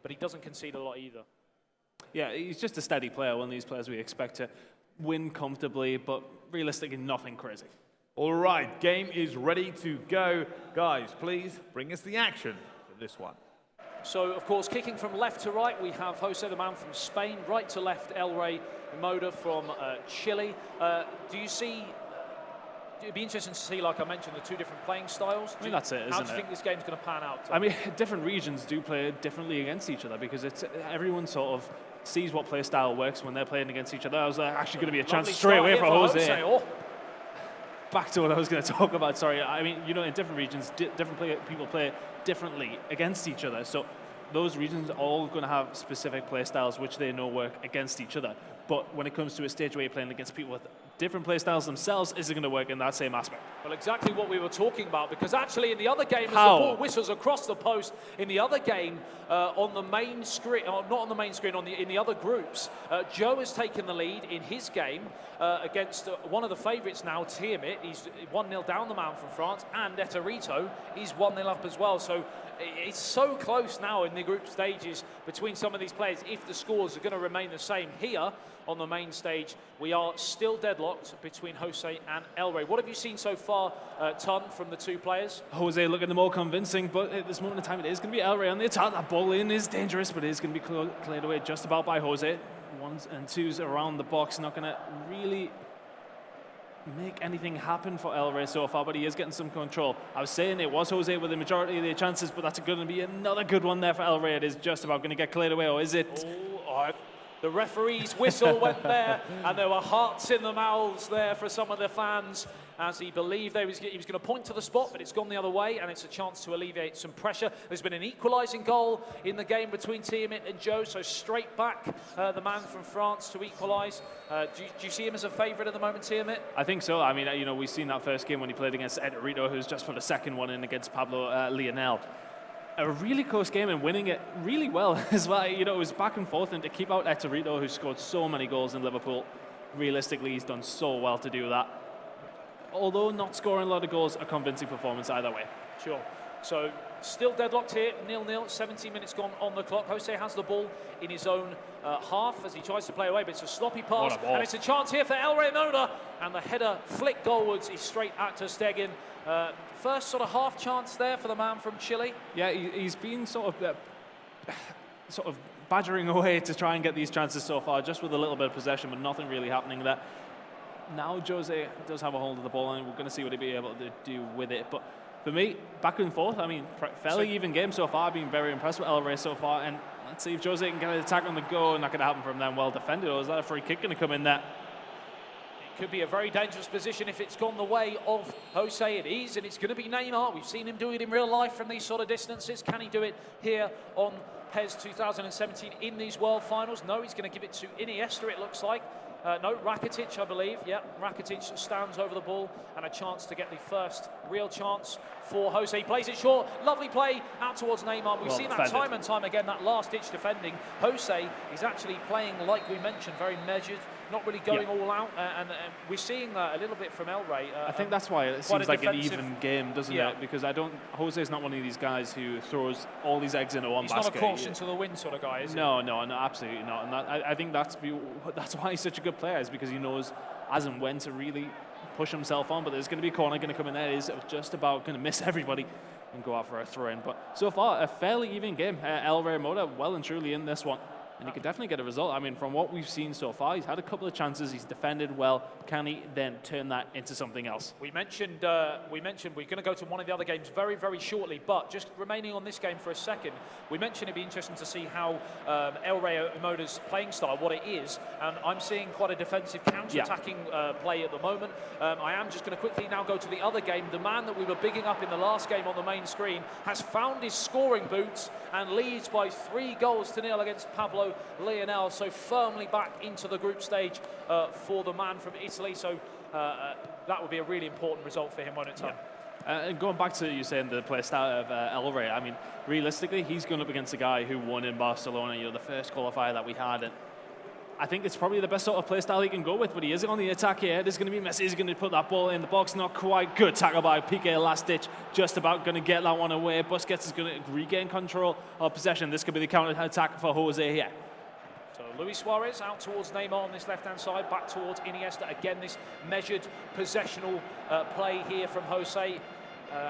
but he doesn't concede a lot either. Yeah, he's just a steady player, one of these players we expect to win comfortably, but realistically, nothing crazy. All right, game is ready to go. Guys, please bring us the action for this one. So, of course, kicking from left to right, we have Jose, the man from Spain. Right to left, Elrey-Ymoda from Chile. Do you see... It'd be interesting to see, like I mentioned, the two different playing styles. I mean, that's it, isn't it? How do you think this game's going to pan out? I mean, different regions do play differently against each other because everyone sort of sees what play style works when they're playing against each other. That was actually going to be a chance straight away for Jose. Oh. Back to what I was going to talk about, sorry. I mean, you know, in different regions, people play differently against each other. So those regions are all going to have specific play styles which they know work against each other. But when it comes to a stage where you're playing against people with different play styles themselves, is it going to work in that same aspect? Well, exactly what we were talking about, because actually in the other game, as the ball whistles across the post, in the other game, on the main screen, or not on the main screen, in the other groups, Joe has taken the lead in his game against one of the favourites now, Tiamat. He's 1-0 down, the man from France, and Eterito, he's 1-0 up as well. So it's so close now in the group stages between some of these players. If the scores are going to remain the same here on the main stage, we are still deadlocked between Jose and Elrey. What have you seen so far, Ton, from the two players? Jose looking the more convincing, but at this moment in time, it is going to be Elrey on the attack. That ball in is dangerous, but it is going to be cleared away just about by Jose. 1s and 2s around the box, not going to really make anything happen for Elrey so far, but he is getting some control. I was saying it was Jose with the majority of the chances, but that's going to be another good one there for Elrey. It is just about going to get cleared away, or is it? Oh, the referee's whistle went there, and there were hearts in the mouths there for some of the fans as he believed he was going to point to the spot, but it's gone the other way, and it's a chance to alleviate some pressure. There's been an equalising goal in the game between Tiamat and Joe, so straight back the man from France to equalise. Do you see him as a favourite at the moment, Tiamat? I think so. I mean, you know, we've seen that first game when he played against Eterito, who's just put a second one in against Pablo Lionel. A really close game and winning it really well as well. You know, it was back and forth, and to keep out Eterito, who scored so many goals in Liverpool, realistically, he's done so well to do that. Although not scoring a lot of goals, a convincing performance either way. Sure. So still deadlocked here, 0-0, 17 minutes gone on the clock. Jose has the ball in his own half as he tries to play away, but it's a sloppy pass, and it's a chance here for Elrey-Ymoda, and the header flick goalwards is straight at Ter Stegen. First sort of half chance there for the man from Chile. Yeah, he's been sort of badgering away to try and get these chances so far, just with a little bit of possession, but nothing really happening there. Now Jose does have a hold of the ball, and we're going to see what he'll be able to do with it. But for me, back and forth, I mean, fairly even game so far. I've been very impressed with Elrey so far, and let's see if Jose can get an attack on the go. Not going to happen from them. Well defended, or is that a free kick going to come in there? Could be a very dangerous position if it's gone the way of Jose. It is, and it's going to be Neymar. We've seen him do it in real life from these sort of distances. Can he do it here on PES 2017 in these World Finals? No, he's going to give it to Iniesta, it looks like. No, Rakitic, I believe. Yeah, Rakitic stands over the ball, and a chance to get the first real chance for Jose. He plays it short. Lovely play out towards Neymar. We've seen that time and time again, that last-ditch defending. Jose is actually playing, like we mentioned, very measured, not really going all out, and we're seeing that a little bit from Elrey. I think that's why it seems like an even game, doesn't it? Because Jose's not one of these guys who throws all these eggs into one basket. He's not a caution to the wind sort of guy, is he? No, absolutely not. And I think that's why he's such a good player, is because he knows as and when to really push himself on. But there's going to be a corner going to come in there. He's just about going to miss everybody and go out for a throw-in. But so far, a fairly even game. Elrey-Ymoda well and truly in this one. And he could definitely get a result. I mean, from what we've seen so far, he's had a couple of chances. He's defended well. Can he then turn that into something else? We mentioned we're going to go to one of the other games very, very shortly. But just remaining on this game for a second, we mentioned it'd be interesting to see how Elrey-Ymoda's playing style, what it is. And I'm seeing quite a defensive counter-attacking play at the moment. I am just going to quickly now go to the other game. The man that we were bigging up in the last game on the main screen has found his scoring boots and leads by 3-0 against Pablo Lionel, so firmly back into the group stage for the man from Italy. So that would be a really important result for him, won't it, Tom? And going back to you saying the play style of Elrey, I mean, realistically, he's going up against a guy who won in Barcelona, the first qualifier that we had. And I think it's probably the best sort of play style he can go with, but he is on the attack here. There's going to be Messi. He's going to put that ball in the box. Not quite good tackle by Piqué, last ditch. Just about going to get that one away. Busquets is going to regain control of possession. This could be the counter attack for Jose here. So Luis Suarez out towards Neymar on this left-hand side, back towards Iniesta. Again, this measured possessional play here from Jose.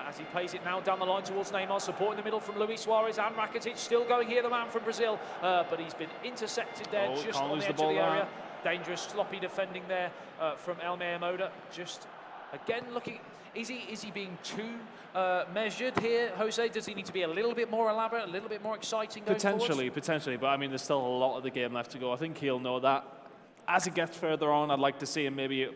As he plays it now down the line towards Neymar, support in the middle from Luis Suarez and Rakitic, still going here, the man from Brazil, but he's been intercepted there just on the edge of the area. Dangerous, sloppy defending there from Elrey-Ymoda. Just again looking, is he being too measured here, Jose? Does he need to be a little bit more elaborate, a little bit more exciting going Potentially, but I mean, there's still a lot of the game left to go. I think he'll know that. As it gets further on, I'd like to see him maybe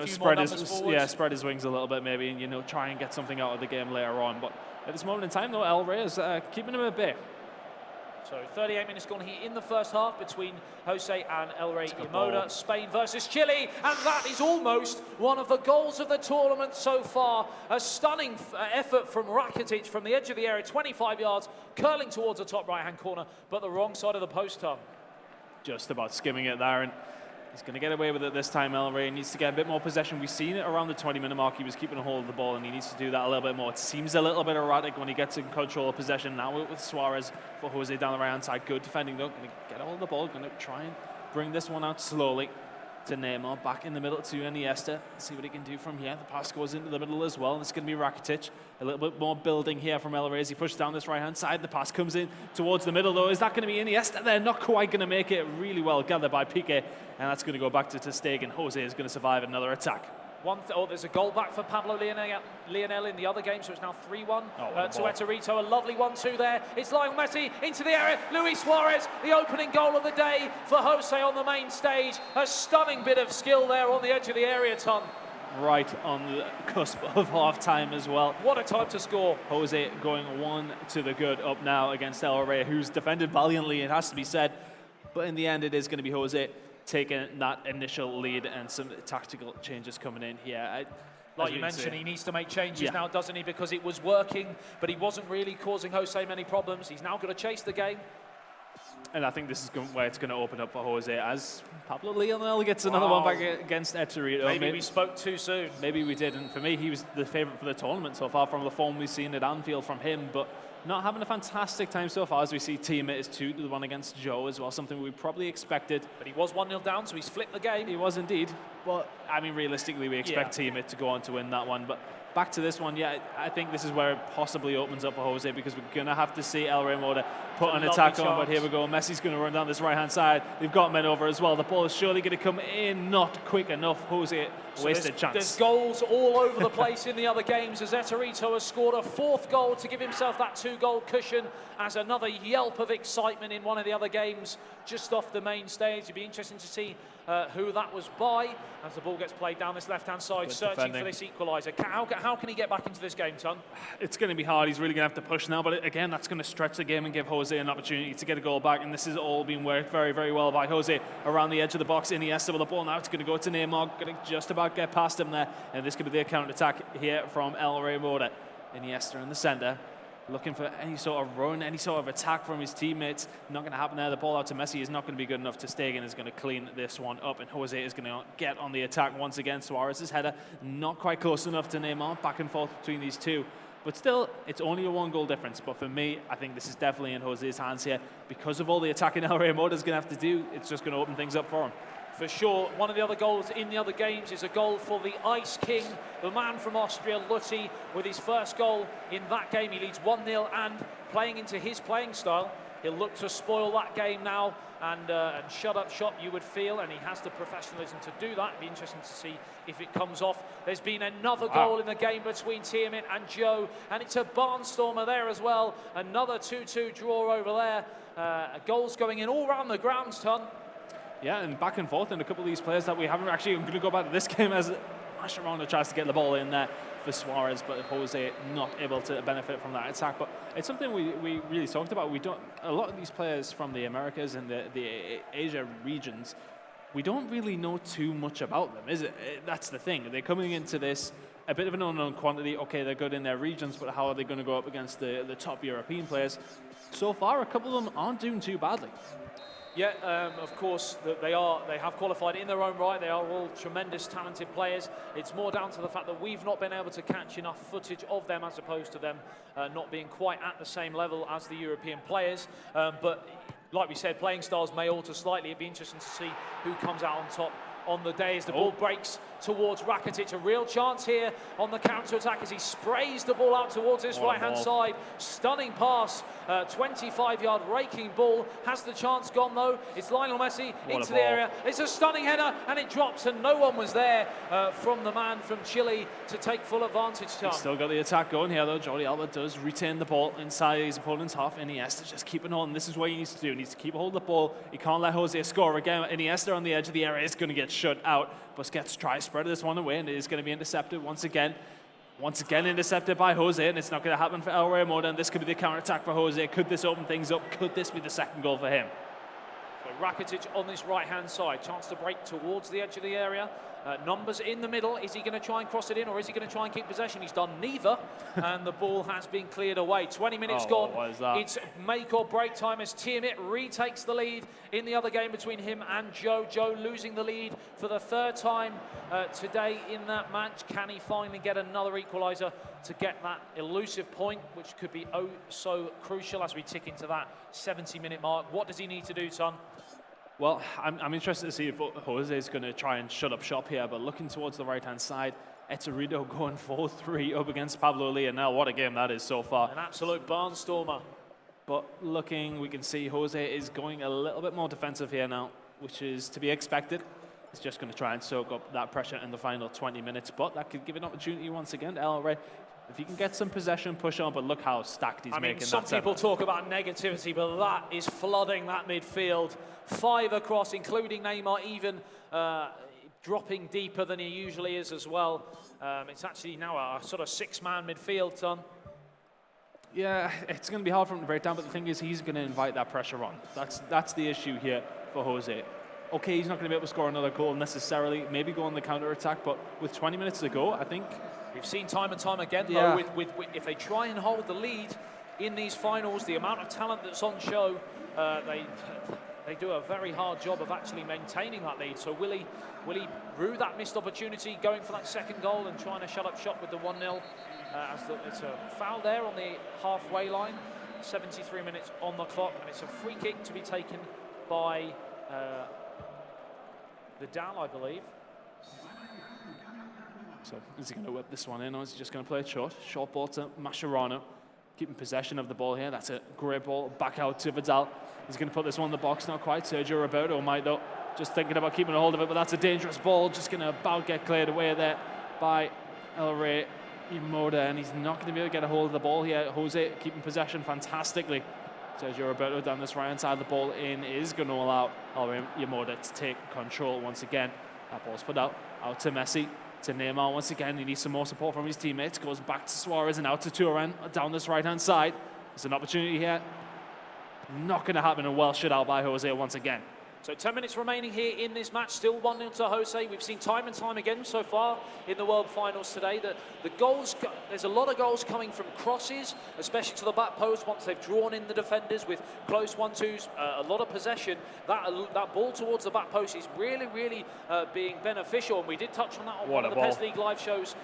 spread his wings a little bit maybe, and try and get something out of the game later on. But at this moment in time, though, Elrey is keeping him at bay. So 38 minutes gone here in the first half between Jose and Elrey-Ymoda. Spain versus Chile, and that is almost one of the goals of the tournament so far. A stunning effort from Rakitic from the edge of the area, 25 yards, curling towards the top right-hand corner, but the wrong side of the post tongue. Just about skimming it there, and he's going to get away with it this time. Elrey needs to get a bit more possession. We've seen it around the 20-minute mark. He was keeping a hold of the ball, and he needs to do that a little bit more. It seems a little bit erratic when he gets in control of possession. Now with Suarez for Jose down the right-hand side. Good defending, though. Going to get a hold of the ball. Going to try and bring this one out slowly to Neymar. Back in the middle to Iniesta. See what he can do from here. The pass goes into the middle as well, and it's going to be Rakitic. A little bit more building here from Elrey as he pushes down this right-hand side. The pass comes in towards the middle, though. Is that going to be Iniesta there? Not quite going to make it. Really well gathered by Piqué, and that's going to go back to ter Stegen. Jose is going to survive another attack. There's a goal back for Pablo Lionel in the other game, so it's now 3-1 to Eterito. A lovely 1-2 there. It's Lionel Messi into the area. Luis Suarez, the opening goal of the day for Jose on the main stage. A stunning bit of skill there on the edge of the area, Ton. Right on the cusp of half-time as well. What a time to score. Jose going one to the good up now against Elrey, who's defended valiantly, it has to be said. But in the end, it is going to be Jose taking that initial lead, and some tactical changes coming in here. Like you mentioned, he needs to make changes now, doesn't he? Because it was working, but he wasn't really causing Jose many problems. He's now got to chase the game. And I think this is where it's going to open up for Jose as Pablo Lionel gets another one back against Eterito. Maybe we spoke too soon. Maybe we did, and for me, he was the favourite for the tournament so far from the form we've seen at Anfield from him, but not having a fantastic time so far, as we see teammate is 2-1 against Joe as well, something we probably expected. But he was 1-0 down, so he's flipped the game. He was indeed, but I mean, realistically, we expect teammate to go on to win that one. But back to this one, I think this is where it possibly opens up for Jose, because we're going to have to see Elrey-Ymoda put an attack on, but here we go. Messi's going to run down this right-hand side. They've got men over as well. The ball is surely going to come in, not quick enough. Jose wasted chance. There's goals all over the place in the other games, as Eterito has scored a fourth goal to give himself that 2-goal cushion, as another yelp of excitement in one of the other games just off the main stage. It'd be interesting to see who that was by as the ball gets played down this left-hand side, searching for this equaliser. How can he get back into this game, Ton? It's going to be hard. He's really going to have to push now, but again, that's going to stretch the game and give Jose an opportunity to get a goal back, and this has all been worked very, very well by Jose around the edge of the box. Iniesta with the ball now. It's going to go to Neymar, going to just about get past him there, and this could be the counter-attack here from Elrey-Ymoda. Iniesta in the centre, looking for any sort of run, any sort of attack from his teammates. Not going to happen there. The ball out to Messi is not going to be good enough. Ter Stegen is going to clean this one up, and Jose is going to get on the attack once again. Suarez's header not quite close enough to Neymar. Back and forth between these two. But still, it's only a 1-goal difference. But for me, I think this is definitely in Jose's hands here. Because of all the attacking Elrey-Ymoda is going to have to do, it's just going to open things up for him. For sure. One of the other goals in the other games is a goal for the Ice King, the man from Austria, Lutti, with his first goal in that game. He leads 1-0, and playing into his playing style, he'll look to spoil that game now and shut up shop, you would feel, and he has the professionalism to do that. It'd be interesting to see if it comes off. There's been another goal in the game between Tiamat and Joe, and it's a barnstormer there as well. Another 2-2 draw over there. Goals going in all around the grounds, Ton. Yeah, and back and forth, and a couple of these players that we haven't actually. I'm going to go back to this game as Mascherano tries to get the ball in there for Suarez, but Jose not able to benefit from that attack. But it's something we really talked about. We don't. A lot of these players from the Americas and the Asia regions, we don't really know too much about them, is it? That's the thing. They're coming into this a bit of an unknown quantity. Okay, they're good in their regions, but how are they going to go up against the top European players? So far, a couple of them aren't doing too badly. Yeah, of course, they have qualified in their own right. They are all tremendous, talented players. It's more down to the fact that we've not been able to catch enough footage of them as opposed to them not being quite at the same level as the European players. But like we said, playing styles may alter slightly. It'd be interesting to see who comes out on top on the day as the ball breaks towards Rakitic. A real chance here on the counter-attack as he sprays the ball out towards his right-hand side. Stunning pass, 25-yard raking ball. Has the chance gone, though? It's Lionel Messi into the area. It's a stunning header, and it drops, and no one was there from the man from Chile to take full advantage. He's still got the attack going here, though. Jordi Alba does retain the ball inside his opponent's half. Iniesta just keeping on. This is what he needs to do. He needs to keep a hold of the ball. He can't let Jose score again. Iniesta on the edge of the area is going to get shut out. Busquets tries to spread this one away, and it is going to be intercepted once again. Once again intercepted by Jose, and it's not going to happen for Elrey-Ymoda, and this could be the counter-attack for Jose. Could this open things up? Could this be the second goal for him? So Rakitic on this right-hand side. Chance to break towards the edge of the area. Numbers in the middle. Is he going to try and cross it in, or is he going to try and keep possession? He's done neither, and the ball has been cleared away. 20 minutes gone. What is that? It's make or break time as Tiamat retakes the lead in the other game between him and Joe. Joe losing the lead for the third time today in that match. Can he finally get another equaliser to get that elusive point, which could be oh so crucial as we tick into that 70-minute mark? What does he need to do, son? Well, I'm interested to see if Jose is going to try and shut up shop here, but looking towards the right-hand side, Eterito going 4-3 up against Pablo Lionel. What a game that is so far. An absolute barnstormer. But looking, we can see Jose is going a little bit more defensive here now, which is to be expected. He's just going to try and soak up that pressure in the final 20 minutes, but that could give an opportunity once again to Elrey. If he can get some possession, push on, but look how stacked he's making that. Some people talk about negativity, but that is flooding that midfield. 5 across, including Neymar, even dropping deeper than he usually is as well. It's actually now a sort of 6-man midfield, son. Yeah, it's going to be hard for him to break down, but the thing is he's going to invite that pressure on. That's the issue here for Jose. Okay, he's not going to be able to score another goal necessarily, maybe go on the counter-attack, but with 20 minutes to go, I think... We've seen time and time again, though, with if they try and hold the lead in these finals, the amount of talent that's on show, they do a very hard job of actually maintaining that lead. So will he rue that missed opportunity, going for that second goal and trying to shut up shop with the 1-0? It's a foul there on the halfway line, 73 minutes on the clock, and it's a free kick to be taken by Vidal, I believe. So is he going to whip this one in, or is he just going to play it short? Short ball to Mascherano, keeping possession of the ball here. That's a great ball, back out to Vidal. He's going to put this one in the box, not quite. Sergio Roberto might, though, just thinking about keeping a hold of it, but that's a dangerous ball. Just going to about get cleared away there by Elrey-Ymoda, and he's not going to be able to get a hold of the ball here. Jose keeping possession fantastically. Sergio Roberto down this right-hand side. The ball in is going to allow Elrey-Ymoda to take control once again. That ball's put out to Messi. To Neymar once again. He needs some more support from his teammates. Goes back to Suarez and out to Turan down this right-hand side. There's an opportunity here. Not going to happen, and well shut out by Jose once again. So 10 minutes remaining here in this match, still 1-0 to Jose. We've seen time and time again so far in the World Finals today that the goals, there's a lot of goals coming from crosses, especially to the back post once they've drawn in the defenders with close 1-2s, a lot of possession. That ball towards the back post is really being beneficial, and we did touch on that on one of the PES League live shows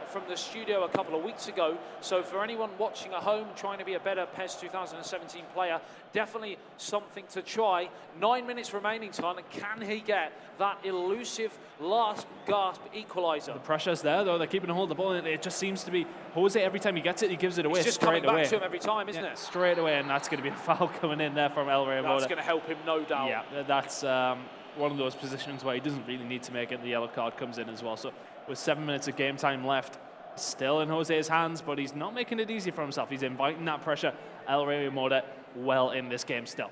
from the studio a couple of weeks ago. So for anyone watching at home trying to be a better PES 2017 player, definitely something to try. 9 minutes remaining time, and can he get that elusive last gasp equaliser? The pressure's there, though. They're keeping a hold of the ball, and it just seems to be Jose. Every time he gets it, he gives it away. It's just straight coming away. Back to him every time, isn't it? Straight away, and that's going to be a foul coming in there from Elrey-Ymoda. That's going to help him, no doubt. Yeah, that's one of those positions where he doesn't really need to make it. The yellow card comes in as well. So with 7 minutes of game time left, still in Jose's hands, but he's not making it easy for himself. He's inviting that pressure. Elrey-Ymoda well in this game still.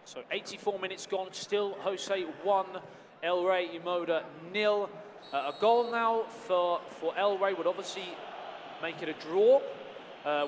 So 84 minutes gone, still Jose 1, Elrey-Ymoda 0. A goal now for Elrey would obviously make it a draw,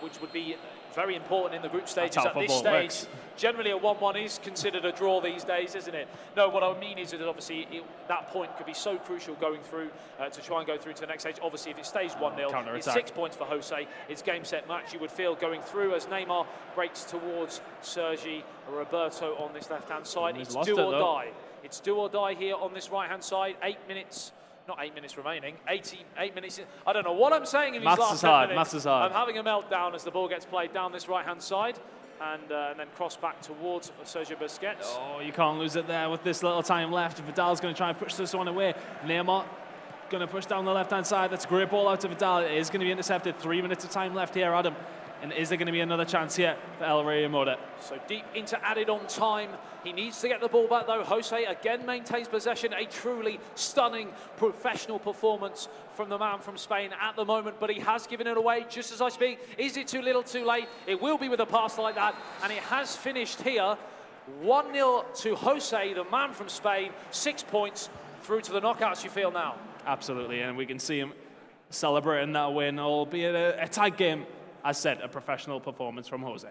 which would be very important in the group stages how at this football stage. works. Generally, a 1-1 is considered a draw these days, isn't it? No, what I mean is that obviously that point could be so crucial going through to try and go through to the next stage. Obviously, if it stays 1-0, it's 6 points for Jose. It's game, set, match, you would feel, going through as Neymar breaks towards Sergi Roberto on this left-hand side. It's do or die. It's do or die here on this right-hand side. 8 minutes. Not 8 minutes remaining, 8 minutes. I don't know what I'm saying in these last 10 minutes. Maths is hard. I'm having a meltdown as the ball gets played down this right-hand side and then cross back towards Sergio Busquets. Oh, you can't lose it there with this little time left. Vidal's going to try and push this one away. Neymar going to push down the left-hand side. That's a great ball out to Vidal. It is going to be intercepted. 3 minutes of time left here, Adam. And is there going to be another chance here for Elrey-Ymoda? So deep into added on time. He needs to get the ball back though. Jose again maintains possession. A truly stunning professional performance from the man from Spain at the moment, but he has given it away just as I speak. Is it too little too late? It will be with a pass like that, and it has finished here. 1-0 to Jose, the man from Spain. 6 points through to the knockouts, you feel now? Absolutely, and we can see him celebrating that win, albeit a tight game. As said, a professional performance from Jose.